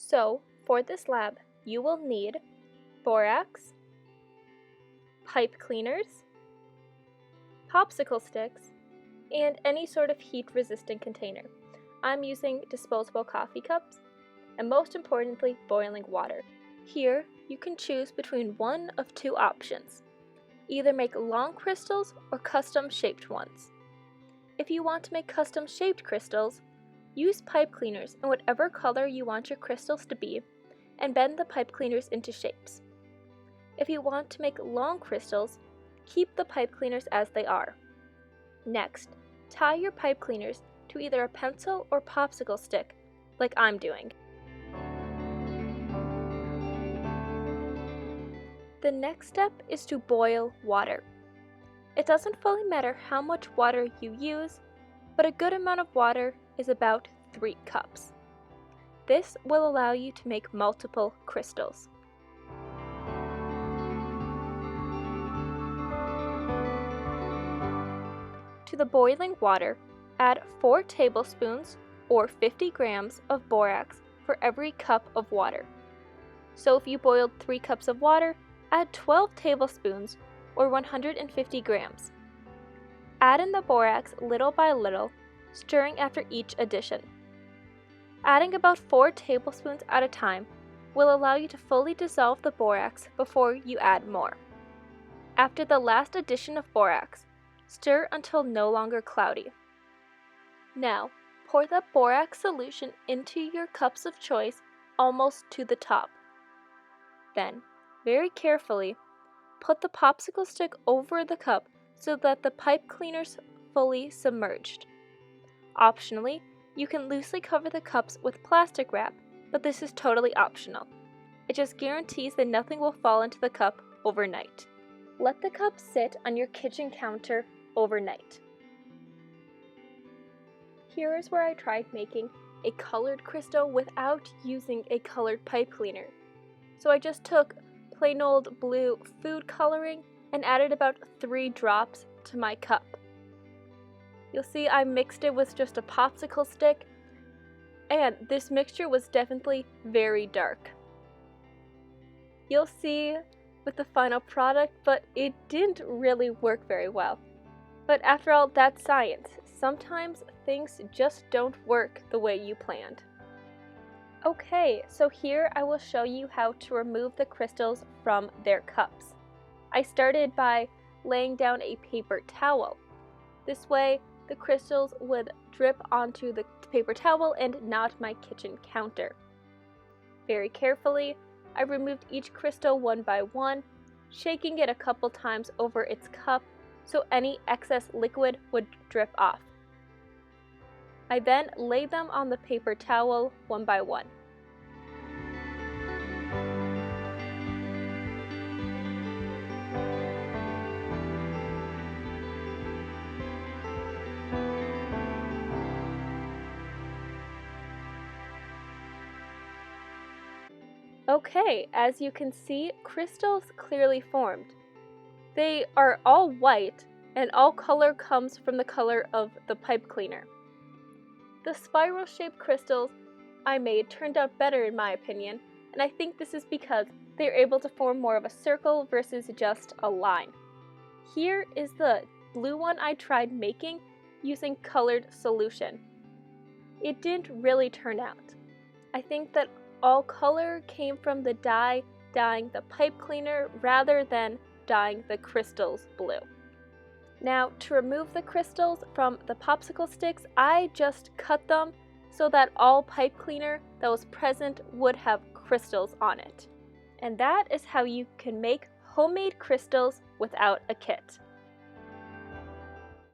So, for this lab, you will need borax, pipe cleaners, popsicle sticks, and any sort of heat-resistant container. I'm using disposable coffee cups, and most importantly, boiling water. Here, you can choose between one of two options. Either make long crystals or custom-shaped ones. If you want to make custom-shaped crystals, use pipe cleaners in whatever color you want your crystals to be, and bend the pipe cleaners into shapes. If you want to make long crystals, keep the pipe cleaners as they are. Next, tie your pipe cleaners to either a pencil or popsicle stick, like I'm doing. The next step is to boil water. It doesn't fully matter how much water you use, but a good amount of water is about 3 cups. This will allow you to make multiple crystals. To the boiling water, add 4 tablespoons or 50 grams of borax for every cup of water. So if you boiled 3 cups of water, add 12 tablespoons or 150 grams. Add in the borax little by little, stirring after each addition. Adding about 4 tablespoons at a time will allow you to fully dissolve the borax before you add more. After the last addition of borax, stir until no longer cloudy. Now, pour the borax solution into your cups of choice almost to the top. Then, very carefully, put the popsicle stick over the cup so that the pipe cleaner's fully submerged. Optionally, you can loosely cover the cups with plastic wrap, but this is totally optional. It just guarantees that nothing will fall into the cup overnight. Let the cup sit on your kitchen counter overnight. Here is where I tried making a colored crystal without using a colored pipe cleaner. So I just took plain old blue food coloring and added about 3 drops to my cup. You'll see I mixed it with just a popsicle stick, and this mixture was definitely very dark. You'll see with the final product, but it didn't really work very well. But after all, that's science. Sometimes things just don't work the way you planned. Okay, so here I will show you how to remove the crystals from their cups. I started by laying down a paper towel. This way, the crystals would drip onto the paper towel and not my kitchen counter. Very carefully, I removed each crystal one by one, shaking it a couple times over its cup so any excess liquid would drip off. I then laid them on the paper towel one by one. Okay, as you can see, crystals clearly formed. They are all white, and all color comes from the color of the pipe cleaner. The spiral-shaped crystals I made turned out better in my opinion, and I think this is because they are able to form more of a circle versus just a line. Here is the blue one I tried making using colored solution. It didn't really turn out. I think that all color came from the dye dyeing the pipe cleaner rather than dyeing the crystals blue. Now, to remove the crystals from the popsicle sticks, I just cut them so that all pipe cleaner that was present would have crystals on it. And that is how you can make homemade crystals without a kit.